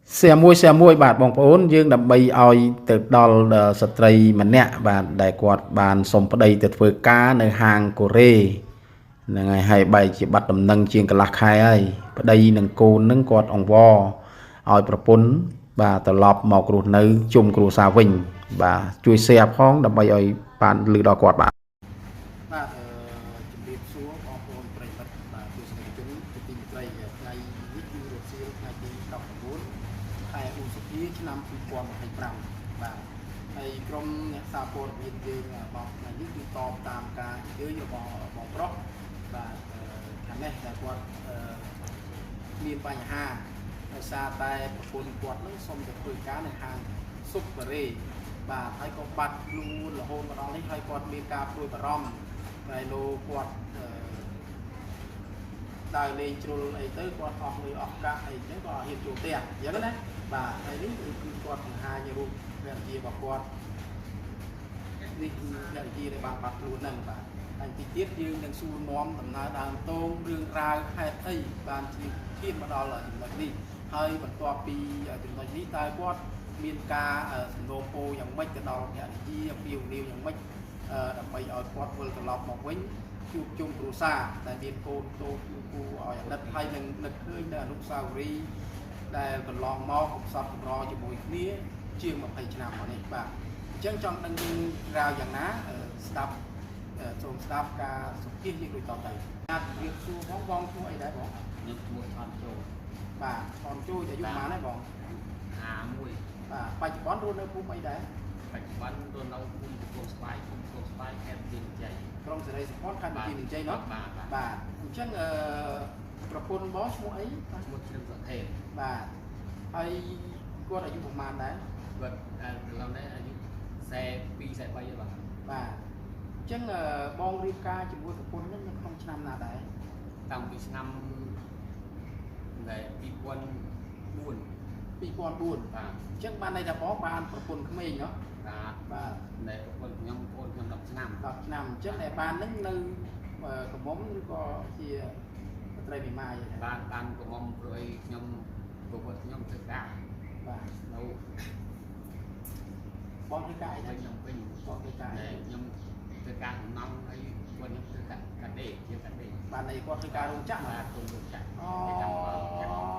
xe muối bạt bong ổn dương đập bay oi từ đòn sợi dây mà nè và đại quạt bàn sông ở đây từ phơi cá nơi hàng của rê ngày 27 chỉ bắt đầm nâng chiên cả lạc hai ấy ở đây nâng cô nâng quạt ông vo oi propon và từ lọp mọc ruột nơi chung ruột xa vinh và chui xe phong đập bay oi bàn lư đo quạt bạn បាទជំរាបសួរបងប្អូនប្រិយមិត្តបាទទស្សនិកជនជាទីមេត្រីថ្ងៃនេះគឺរសៀលថ្ងៃទី19ខែឧសភាឆ្នាំ2025បាទហើយក្រុមអ្នកសារព័ត៌មានយើងរបស់ថ្ងៃនេះគឺតបតាមការអញ្ជើញរបស់បងប្រុសបាទខាងនេះតែគាត់មានបញ្ហាដោយសារតែប្រពន្ធគាត់នឹងសុំទៅធ្វើការនៅហាងស៊ុបបរេបាទហើយក៏បាត់ខ្លួនរហូតមកដល់នេះហើយគាត់មានការព្រួយបារម្ភតែលោកគាត់ដើរលេងជ្រុលអីទៅគាត់អស់លុយអស់កាក់អីចឹងក៏ហ៊ានចូលផ្ទះអញ្ចឹងណាបាទហើយនេះគឺគាត់បង្ហាញរូបវគ្គជារបស់គាត់នេះគឺវគ្គជាដែលបានបាត់ខ្លួនហ្នឹងបាទហើយទីទៀតយើងនឹងសួរនាំដំណើរដើមតងរឿងរ៉ាវហេតុអីបានជាឈានមកដល់ចំណុចនេះហើយបន្ទាប់ពីចំណុចនេះតើគាត់មានការសំណូមពរយ៉ាងម៉េចទៅដល់វគ្គជាពីវនីវយ៉ាងម៉េចដើម្បីឲ្យគាត់វិលត្រឡប់មកវិញជួបជុំគ្រួសារតែមានកូនតូចគូឲ្យអាណិតហើយនឹងនឹកឃើញនៅអនុស្សាវរីយ៍ដែលកន្លងមកកំសត់កម្រជាមួយគ្នាជាង20ឆ្នាំមកនេះបាទអញ្ចឹងចង់ដឹងរឿងរ៉ាវយ៉ាងណាស្ដាប់សូមស្ដាប់ការសម្ភាសន៍យើងដូចតទៅការជម្រាបសួរបងឈ្មោះអីដែរបងខ្ញុំឈ្មោះថនចូលបាទថនចូលអាយុប៉ុន្មានដែរបង51បាទបច្ចុប្បន្នរស់នៅភូមិអីដែរបច្ចុប្បន្នរស់នៅភូមិកំពង់ស្វាយខេត្តមានជ័យក្រុងសេរីសុផតខេត្តមានជ័យเนาะបាទអញ្ចឹងប្រពន្ធបងឈ្មោះអីឈ្មោះជ្រឹងសុខេបាទហើយគាត់អាយុប្រហែលដែរគាត់កន្លងដែរអាយុ42 43ហើយបាទបាទអញ្ចឹងបងរៀបការជាមួយប្រពន្ធហ្នឹងនៅក្នុងឆ្នាំណាដែរតាំងពីឆ្នាំ2004បាទអញ្ចឹងបានន័យថាបងបានប្រពន្ធក្មេងเนาะបាទតែប្រពន្ធខ្ញុំប្អូនខ្ញុំ10ឆ្នាំអញ្ចឹងតែបាននឹងនៅកំមុំឬក៏ជាស្ត្រីមីម៉ាយបានកំមុំព្រោះអីខ្ញុំប្រពន្ធខ្ញុំធ្វើការបាទនៅបងធ្វើការអីដែរខ្ញុំពេញបងធ្វើការខ្ញុំធ្វើការដំណំហើយគាត់ខ្ញុំធ្វើការកាដេជាកាដេបានន័យគាត់ធ្វើការរោងចក្របាទរោងចក្រអូ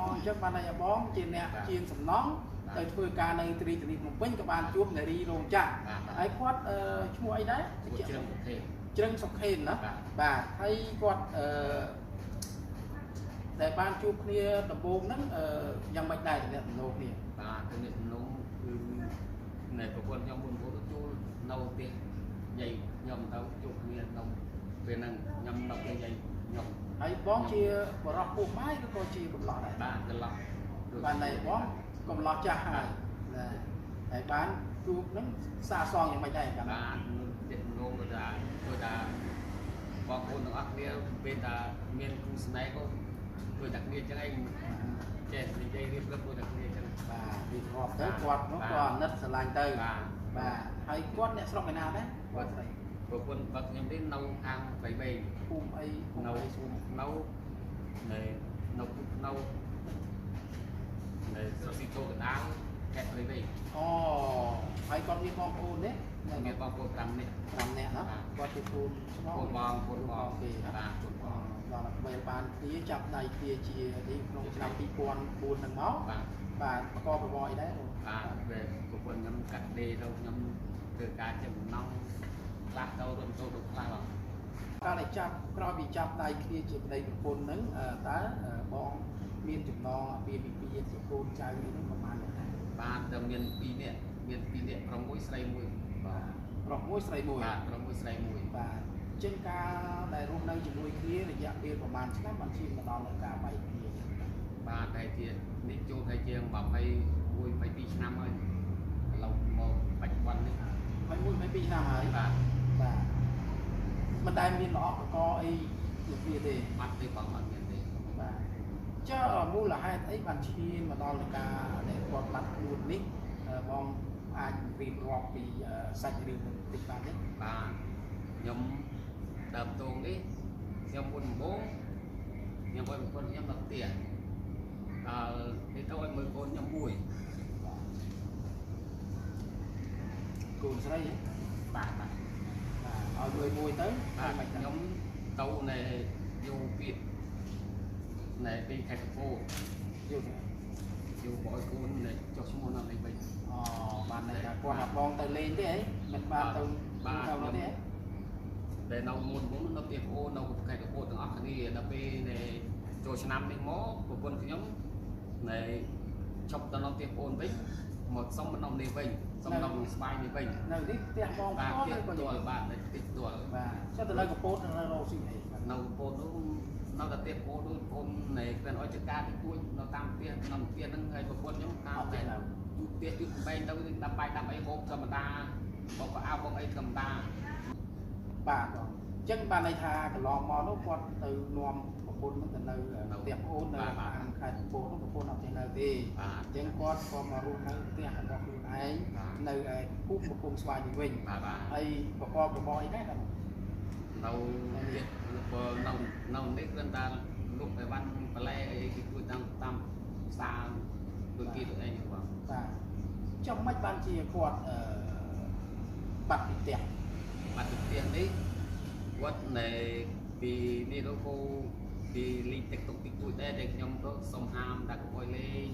អញ្ចឹងបានន័យបងជាអ្នកជាងសំណង់ទៅធ្វើការនៅទីរាជធានីភ្នំពេញក៏បានជួបនារីរោងចក្រហើយគាត់ឈ្មោះអីដែរជ្រឹងសុខេនណាបាទហើយគាត់តែបានជួបគ្នាដំបូងហ្នឹងយ៉ាងម៉េចដែរតំណែងគ្នាបាទតំណែងគឺនៅប្រពន្ធខ្ញុំមុនចូលនៅផ្ទះយាយខ្ញុំទៅជួបគ្នាក្នុងពេលហ្នឹងខ្ញុំនៅផ្ទះយាយខ្ញុំហើយបងជាបរិសុទ្ធពុះបាយឬក៏ជាកំឡោះដែរបាទកំឡោះបានតែបងកំឡោះចាស់ហើយហើយបានជួបហ្នឹងសាសងយ៉ាងម៉េចដែរបានទៀតនោះថាបងប្អូនទាំងអស់គ្នាពេលថាមានគូស្នេហ៍ក៏ធ្វើតែគ្នាចឹងឯងចេះនិយាយរៀបរាប់ធ្វើតែគ្នាចឹងបាទពីធ្លាប់ទៅគាត់នោះក៏អាណិតស្រឡាញ់ទៅបាទហើយគាត់អ្នកស្រុកឯណាដែរគាត់ស្រីប្រពន្ធបាត់ខ្ញុំនេះនៅខាងបៃបេភូមិអីនៅនៅស្រុកស៊ីតូកដាលខេត្តបៃបេអូហើយគាត់មានបងប្អូនទេមានបងប្អូន5នាក់ណាគាត់ជាគូបងគេបាទគូបងដល់ពេលបានគ្នាចាប់ដៃគ្នាជានេះក្នុងឆ្នាំ2004ហ្នឹងមកបាទប្រកបរបរអីដែរបាទពេលប្រពន្ធខ្ញុំកាត់ដេរទៅខ្ញុំធ្វើការជាបំណងខ្លះទៅរំទោទៅខ្លះបាទកាលតែចាប់ក្រោយពីចាប់ដៃគ្នាជាប្តីប្រពន្ធហ្នឹងតើបងមានចំណងពីជាកូនចៅនេះប្រហែលបាទតែមាន2នាក់ប្រុសមួយស្រីមួយបាទប្រុសមួយស្រីមួយបាទប្រុសមួយស្រីមួយបាទជាងការដែលរស់នៅជាមួយគ្នារយៈពេលប្រហែលឆ្នាំបានឈានមកដល់ការបែកគ្នាបាទតែជានេះចូលទៅជាង22ឆ្នាំហើយឥឡូវមកបច្ចុប្បន្ននេះ22ឆ្នាំហើយបាទមិនដែលមានល្អកកអីជាទេបាត់ទេបងអត់មានទេបាទចុះមូលហេតុអីបានឈានមកដល់ការដែលគាត់បាត់ខ្លួននេះបងអាចរៀបរាប់ពីសាច់រឿងបន្តិចបានទេបាទខ្ញុំដើមតងនេះខ្ញុំមុនដំបូងខ្ញុំឲ្យប្រពន្ធខ្ញុំដល់ផ្ទះដល់នេះទៅឲ្យមើលកូនខ្ញុំមួយ ខ្លួនស្រី បាទ បាទឲ្យមួយទៅ បាទខ្ញុំទៅនៅយូពីនៅពីខេត្តកំពត យល់ យូបអកូននៅចុះឈ្មោះនៅវិញ អូបានតែគាត់មកបងទៅលេងទេហីមិនបានទៅទៅនោះទេ តែនៅមុននៅពីអូននៅខេត្តកំពតទាំងអស់គ្នាដល់ពេលនៅចូលឆ្នាំនេះមកប្រពន្ធខ្ញុំនៅឈប់ទៅនៅពីអូនវិញមកសុំនៅនេះវិញសុំនៅស្បាយនេះវិញ នៅនេះផ្ទះបង បាទ ផង ផ្ទះ ក៏ ទួលបាទនៅផ្ទះទួល បាទចុះទៅនៅកំពតនៅរកស៊ីអី នៅកំពតនោះនៅតែផ្ទះអូនដូចអូននៅពេលអុយចកាទីទួចនៅតាមផ្ទះក្នុងផ្ទះហ្នឹងហើយប្រពន្ធខ្ញុំតាមតែផ្ទះជួយបែងទៅដាក់បាយដាក់អីហូបធម្មតាបងក៏អោបបងអីធម្មតា បាទអញ្ចឹងបានន័យថាកន្លងមកនោះគាត់ទៅនាំប្រពន្ធនឹងទៅនៅផ្ទះអូននៅខាងខេត្តកំពតនោះប្រពន្ធអត់ចេះនៅទេ បាទ អញ្ចឹងគាត់ក៏មករស់នៅផ្ទះរបស់ខ្លួនឯងនៅឯភូមិកំពង់ស្វាយនេះវិញ បាទបាទ ហើយប្រកបរបរអីដែរបាទ នៅទៀតនៅនេះគឺថាលោកទៅបានបន្លែអីគេជួយតាមផ្សារដូចគេទៅអីហ្នឹងបង បាទចាំមិនបានជាគាត់បាត់ពីផ្ទះ បាត់ពីផ្ទះនេះគាត់នៅពីនេះទៅគោពីលេង TikTok ទីទួចដែរតែខ្ញុំទៅសុំហាមដាក់កុំឲ្យលេង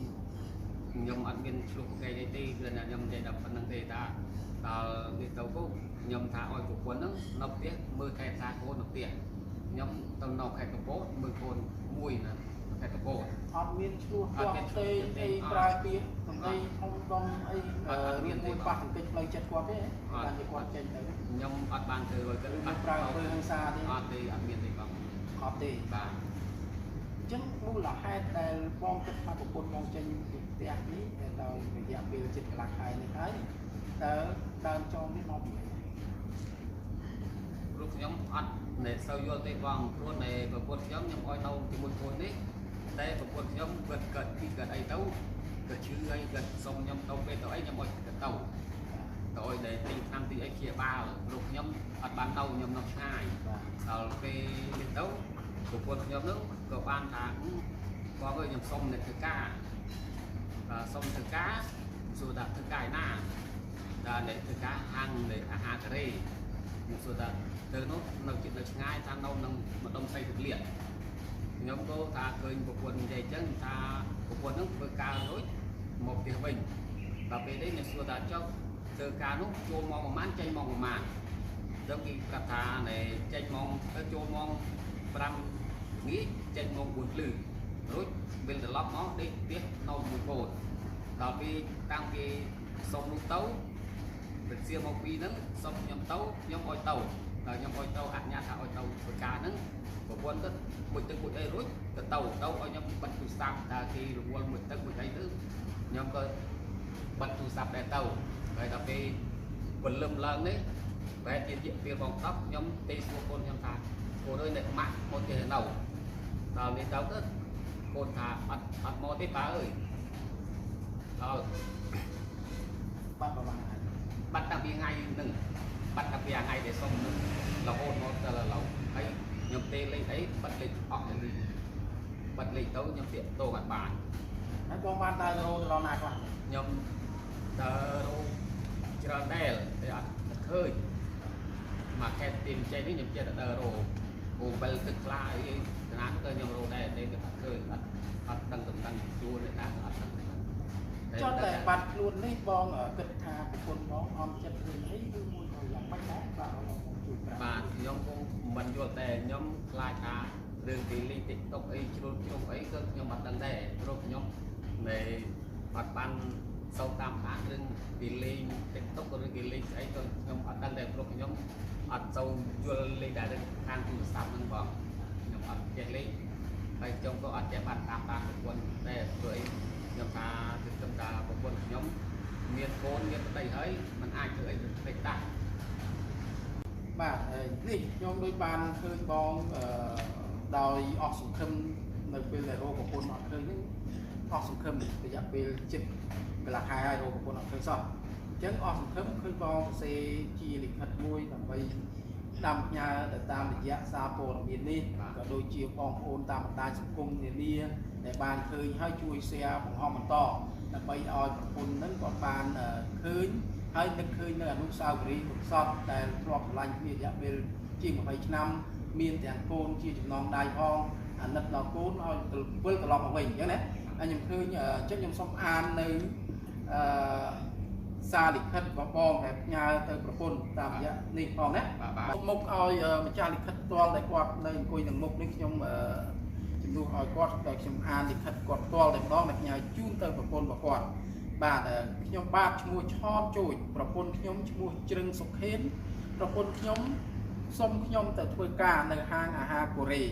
ខ្ញុំអត់មានឆ្លុះប្រកែកអីទេគឺថាខ្ញុំនិយាយតែប៉ុណ្្នឹងទេថាដល់នេះទៅគោខ្ញុំថាឲ្យប្រពន្ធហ្នឹងនៅផ្ទះមើលថែផ្សារកូននៅផ្ទះខ្ញុំទៅនៅខេត្តកំពតមើលកូនមួយណាខេត្តកំពត អត់មានឆ្លោះទាស់ទេអីប្រើពាក្យសំដីធំដុំអីមានមួយប៉ះទង្គិចផ្លូវចិត្តគាត់ទេបានជាគាត់ចេញទៅ ខ្ញុំអត់បានធ្វើឲ្យគាត់ បាត់ប្រើអំពើហិង្សាទេ អត់ទេអត់មានទេបង អត់ទេ បាទ អញ្ចឹងមូលហេតុដែលបងគិតថាប្រពន្ធបងចេញពីផ្ទះនេះដោយរយៈពេលជិតកន្លះខែនេះហើយតើដើមចោលនេះមកពីអី លោកខ្ញុំអត់នៅសូវយល់ទេបងព្រោះនៅប្រពន្ធខ្ញុំឲ្យនៅជាមួយកូននេះតែប្រពន្ធខ្ញុំគាត់ពីគាត់អីទៅគាត់ជឿអីគាត់សុំខ្ញុំទៅពេលទៅអីខ្ញុំឲ្យគាត់ទៅឲ្យតែទីឆ្នាំទីអីជាបាលលោកខ្ញុំអត់បានទៅខ្ញុំនៅឆ្ងាយ បាទ ដល់ពេលនេះទៅប្រពន្ធខ្ញុំនឹងក៏បានថាបងអើយខ្ញុំសុំនៅធ្វើការសុំធ្វើការសួរថាធ្វើការឯណាដល់នៅធ្វើការហាងនៅអាហារកូរ៉េខ្ញុំសួរថាទៅនោះនៅជិតនៅឆ្ងាយថានៅក្នុងម្ដុំសៃពលាកខ្ញុំក៏ថាឃើញប្រពន្ធនិយាយអញ្ចឹងថាប្រពន្ធនឹងធ្វើការរួចមកផ្ទះវិញដល់ពេលនេះខ្ញុំសួរថាចុះធ្វើការនោះចូលម៉ោងប្រហែលចេញម៉ោងប្រហែលដល់គេគាត់ថានៅចេញម៉ោងទៅចូលម៉ោង5ងាយចេញម៉ោង4ភ្លឺរួចវិលត្រឡប់មកដេកផ្ទះនៅមួយកូនដល់ពេលតាំងពីសុំនោះទៅវិទ្យាមកពីហ្នឹងសុំខ្ញុំទៅខ្ញុំឲ្យទៅដល់ខ្ញុំឲ្យទៅអញ្ញាតថាឲ្យទៅធ្វើការហ្នឹងប្រពន្ធទៅមួយទឹកមួយអីរួចទៅឲ្យខ្ញុំបិទទូរស័ព្ទថាគេរវល់មួយទឹកមួយអីទៅខ្ញុំក៏បិទទូរស័ព្ទដែរទៅហើយដល់ពេលពលឹមឡើងនេះបែរជារយៈពេលបង10ខ្ញុំទេសួរកូនខ្ញុំថាកូនអើយនៅម៉ាក់មកទេនៅដល់នេះទៅកូនថាអត់មកទេប៉ាអើយដល់ បាត់ប្រហែលហើយ បាត់តាំងពីថ្ងៃហ្នឹងបាត់តាំងពីថ្ងៃដែលសុំហ្នឹងរហូតមកដល់ឥឡូវហើយខ្ញុំទេលេខអីបាត់លេខអស់លេខបាត់លេខទៅខ្ញុំទាក់ទងអត់បាន ហើយបងបានដើររោដល់ណាខ្លះ ខ្ញុំដើររោច្រើនដែរតែអត់ឃើញមកខេត្តទីមចេញនេះខ្ញុំចេះតែដើររោអូបែលទឹកខ្លាអីណាទៅខ្ញុំរោដែរតែអត់ឃើញអត់ដឹងតំណែងជួលទេណាអត់ដឹង ចុះតែបាត់ខ្លួននេះបងគិតថាប្រពន្ធបងអត់ចិត្តរឿងអីគឺមួយក៏យ៉ាងម៉េចដែរបាទបងជួយប្រាប់ បាទខ្ញុំcũngមិនយល់តែខ្ញុំខ្លាចថារឿងទីលេង TikTok អីជ្រុលជ្រុំអីគឺខ្ញុំអត់ដឹងដែរព្រោះខ្ញុំនៅអត់បានសូវតាមដានរឿងទីលេង TikTok ឬគេលេងស្អីក៏ខ្ញុំអត់ដឹងដែរព្រោះខ្ញុំអត់សូវយល់លេងដែរខាងទូរស័ព្ទហ្នឹងបងខ្ញុំអត់ចេះលេងហើយខ្ញុំក៏អត់ចេះបានតាមដានប្រពន្ធដែរព្រោះអីខ្ញុំថាគឺខ្ញុំថាប្រពន្ធខ្ញុំមានកូនមានប្តីហើយมันអាចធ្វើអីទៅតា បាទហើយនេះខ្ញុំដូចបានឃើញបងដោយអស់សង្ឃឹមនៅពេលដែលរកប្រពន្ធអត់ឃើញហ្នឹងអស់សង្ឃឹមរយៈពេលជិតកន្លះខែហើយរកប្រពន្ធអត់ឃើញសោះអញ្ចឹងអស់សង្ឃឹមឃើញបងសរសេរជាលិខិតមួយដើម្បីដាំផ្ញើទៅតាមរយៈសារព័ត៌មាននេះក៏ដូចជាបងប្អូនតាមបណ្ដាញសង្គមនានាដែលបានឃើញហើយជួយ share បង្ហោះបន្តដ ដើម្បីឲ្យប្រពន្ធហ្នឹងគាត់បានឃើញហើយនឹកឃើញនៅអនុស្សាវរីយ៍កំសត់ដែលធ្លាប់ឆ្លាញ់គ្នារយៈពេលជាង20ឆ្នាំមានទាំងកូនជាចំណងដៃផងអាណិតដល់កូនឲ្យវិលត្រឡប់មកវិញអញ្ចឹងណាហើយខ្ញុំឃើញចឹងខ្ញុំសូមអាននៅសារលិខិតរបស់បងដែលផ្ញើទៅប្រពន្ធតាមរយៈនេះផងណាមុខឲ្យម្ចាស់លិខិតផ្ទាល់ដែលគាត់នៅអង្គុយនឹងមុខនេះខ្ញុំជំនួសឲ្យគាត់ដែលខ្ញុំអានលិខិតគាត់ផ្ទាល់តែម្ដងដែលផ្ញើជូនទៅប្រពន្ធរបស់គាត់បាទខ្ញុំបាទឈ្មោះឆនជួយប្រពន្ធខ្ញុំឈ្មោះជ្រឹងសុខេនប្រពន្ធខ្ញុំសុំខ្ញុំទៅធ្វើការនៅហាងអាហារកូរ៉េ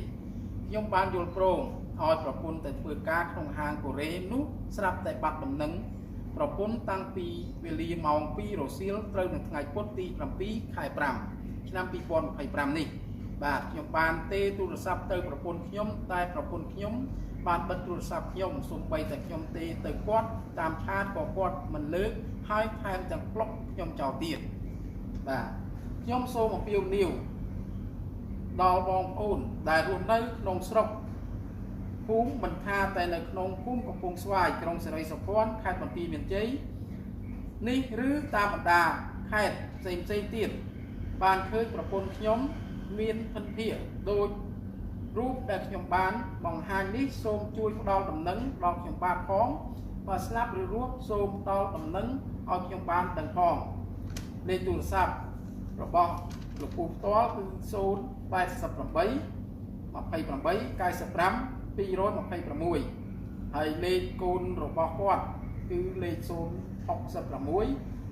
ខ្ញុំបានយល់ព្រមឲ្យប្រពន្ធទៅធ្វើការក្នុងហាងកូរ៉េនោះស្រាប់តែបាត់ដំណឹងប្រពន្ធតាំងពីវេលាម៉ោង2រសៀលត្រូវនៅថ្ងៃពុធទី7ខែ5ឆ្នាំ2025នេះបាទខ្ញុំបានទេទូរស័ព្ទទៅប្រពន្ធខ្ញុំតែប្រពន្ធខ្ញុំបានបិទទូរស័ព្ទខ្ញុំសូម្បីតែខ្ញុំទេទៅគាត់តាមឆាតក៏គាត់មិនលើកហើយថែមទាំងប្លុកខ្ញុំចោលទៀតបាទខ្ញុំសូមអំពាវនាវដល់បងប្អូនដែលរស់នៅក្នុងស្រុកភូមិមិនថាតែនៅក្នុងភូមិកំពង់ស្វាយក្រុងសេរីសុភ័ណ្ឌខេត្តបន្ទាយមានជ័យនេះឬតាមបណ្ដាខេត្តផ្សេងទៀតបានឃើញប្រពន្ធខ្ញុំមានភិនភាដោយរូបដែលខ្ញុំបានបង្ហាញនេះសូមជួយផ្ដល់ដំណឹងដល់ខ្ញុំបាទផងបើស្លាប់ឬរស់សូមផ្ដល់ដំណឹងឲ្យខ្ញុំបានដឹងផងលេខទូរស័ព្ទរបស់លោកពូផ្ទាល់គឺ088 28 95 226ហើយលេខកូនរបស់គាត់គឺលេខ066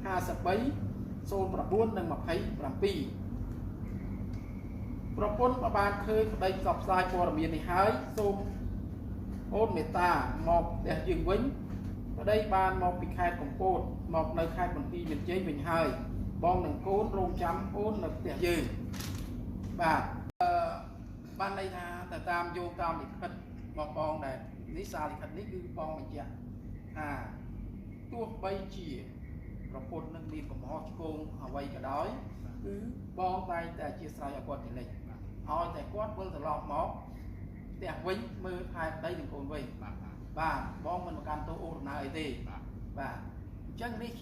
53 09 និង27ប្រពន្ធបានឃើញប្តីផ្សព្វផ្សាយព័ត៌មាននេះហើយសូមអូនមេត្តាមកផ្ទះយើងវិញប្តីបានមកពីខេត្តកំពតមកនៅខេត្តបន្ទាយមានជ័យវិញហើយបងនិងកូនរងចាំអូននៅផ្ទះយើងបាទបានន័យថាទៅតាមយោងតាមលិខិតបងដែលនេះសារលិខិតនេះគឺបងបញ្ជាក់ថាទោះបីជាប្រពន្ធនឹងមានកំហុសឆ្គងអ្វីក៏ដោយគឺបងតែងតែអធិស្ឋានឲ្យគាត់ជានិច្ចឲ្យតែគាត់វិលត្រឡប់មកផ្ទះវិញមើលថែប្តីនិងកូនវិញបាទបងមិនប្រកាន់ទោសអូនដំណើរអីទេបាទអញ្ចឹងនេះ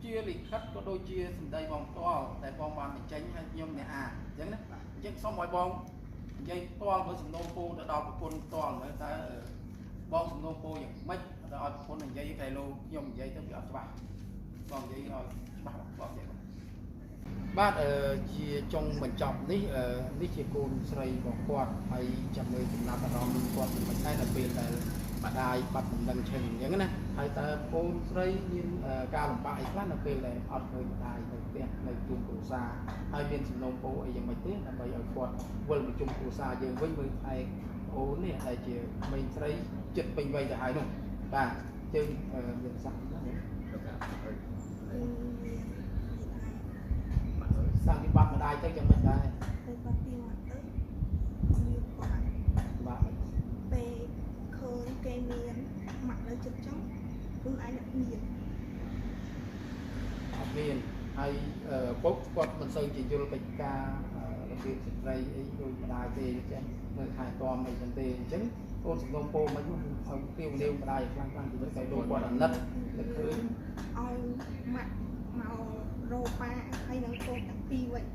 ជាលិខិតក៏ដូចជាសម្ដីបងផ្ទាល់តែបងបានបញ្ចេញឲ្យខ្ញុំអ្នកអានអញ្ចឹងណាអញ្ចឹងសូមឲ្យបងនិយាយផ្ទាល់vớiសំណូមពរទៅដល់ប្រពន្ធផ្ទាល់មើលតើបងសំណូមពរយ៉ាងម៉េចដល់ឲ្យប្រពន្ធនិយាយតែលោកខ្ញុំនិយាយទៅវាអត់ច្បាស់បងនិយាយឲ្យច្បាស់បងនិយាយបាទជាចុងបញ្ចប់នេះនេះជាកូនស្រីរបស់គាត់ហើយចាំមើលចំណាប់អារម្មណ៍គាត់មិនដែរនៅពេលដែលម្ដាយបាត់ដំណឹងឈឹងអញ្ចឹងណាហើយតើកូនស្រីមានការលំបាកអីខ្លះនៅពេលដែលអត់ឃើញម្ដាយនៅផ្ទះនៅជុំគ្រួសារហើយមានសំណូមពរអីយ៉ាងម៉េចទេដើម្បីឲ្យគាត់វិលមកជុំគ្រួសារយើងវិញមើលថែអូននេះដែលជាក្មេងស្រីចិត្តពេញវ័យទៅហើយនោះបាទយើងមានសាក់ណាសាំងពីបាត់ម្ដាយទៅយ៉ាងម៉េចដែរទៅបាត់ពីមកទៅមានបាត់ពេលឃើញគេមានមកនៅចិត្តចុងខ្លួនឯងមានអត់មានហើយពុកគាត់មិនសូវជាយល់កិច្ចការរបៀបស្ត្រីអីដូចម្ដាយទេចឹងនៅខែតមអីចឹងទេអញ្ចឹងអូនសំណូមពរមិននោះឲ្យពីវនាវម្ដាយខ្លាំងពីទៅតែលោកគាត់អាណិតទៅឃើញឲ្យម៉ាក់មករោប៉ាហើយនឹងកូនទាំងពីរវិញ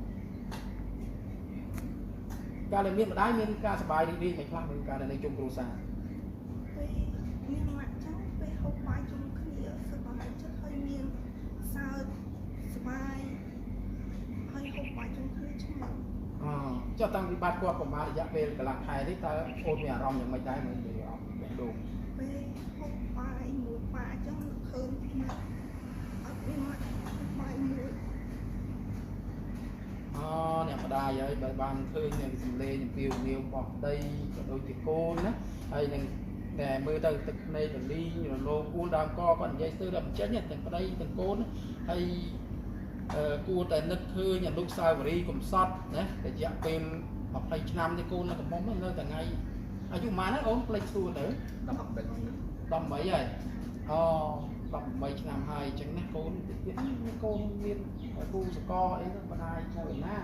កាលដែលមានម្ដាយមានការសប្បាយរីករាយមិនខ្លះនឹងការនៅជុំគ្រួសារពេលមានម៉ាក់ចឹងពេលហូបបាយជុំគ្នាសប្បាយចិត្តហើយមានសើចសប្បាយហើយហូបបាយជុំគ្នាឆ្ងាញ់ចុះតាំងពីបាត់គាត់ប្រហែលរយៈពេលកន្លះខែនេះតើអូនមានអារម្មណ៍យ៉ាងម៉េចដែរមើលនិយាយអត់បែបដូងពេលហូបបាយមួយប៉ាចឹងឃើញម៉ាក់អត់មានម៉ាក់បាយមួយអ្នកម្ដាយហើយបើបានឃើញនឹងសម្លេងអំពាវនាវរបស់ប្តីក៏ដូចជាកូនណាហើយនឹងតែមើលទៅទឹកភ្នែកតលីងរលោងគួរដើមកគាត់និយាយស្ទើរតែបញ្ចេញទាំងប្តីទាំងកូនហើយគួរតែនឹកឃើញអនុស្សាវរីយ៍កំសត់ណារយៈពេល20ឆ្នាំនេះកូននៅកំពុងនៅថ្ងៃអាយុប៉ុន្មានណាអូនផ្លេចសួរទៅ18ហើយ18ឆ្នាំហើយអញ្ចឹងណាកូនទៀតកូនមានគូសកលអីទៅបណ្ដាយទៅណា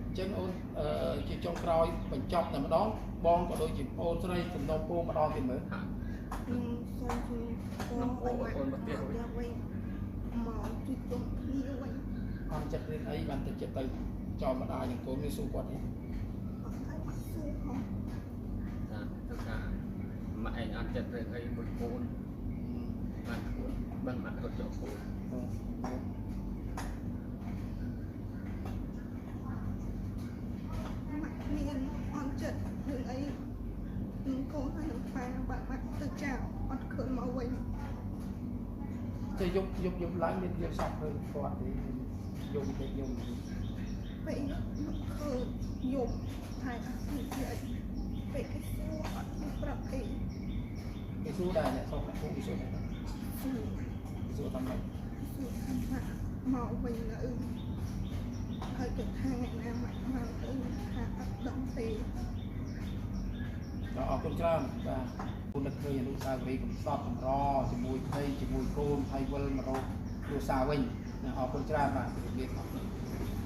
អញ្ចឹងអូនជាចុងក្រោយបញ្ចប់តែម្ដងបងក៏ដូចជាអូនស្រីសំណូមពរម្ដងទៀតមើល ខ្ញុំសូមជូនពរឲ្យម៉ាក់មកវិញមកជួយទុំគ្នាវិញ អត់ចិត្តរៀនអីបានទៅចិត្តទៅចោលម្ដាយនឹងកូនវាស៊ូគាត់ទេ អត់ឲ្យបាក់ស៊ូហ៎ ថាទៅការម៉ាក់ឯងអត់ចិត្តរឿងអីមួយកូនបានគួរបានម៉ាក់រត់ចូលគូន ម៉ាក់មានអន់ចិត្តរឿងអីនឹងកូនហើយនឹងប៉ាបាក់ម៉ាក់ទៅចោលអត់ឃើញមកវិញ ចេះយប់ឡើងមានយកសក់ឃើញគាត់ទេយប់ទៅយប់ ពេលមកឃើញយំហើយអត់មានអីពេលគេសួរអត់មានប្រាប់អី គេស៊ូដែរអ្នកសក់អ្នកពូស៊ូដែរ សួរ ស៊ូតាមម៉េច សួរថាម៉ាក់មកវិញនៅហើយគេថាណាម៉ាក់មកទៅថាអត់ដឹងទេ អរគុណច្រើនបាទគុណនឹកឃើញអនុស្សាវរីយ៍កំសត់កម្រជាមួយភ័យជាមួយកូនហើយវិលមករកគ្រួសារវិញអរគុណច្រើនបាទជំរាបលា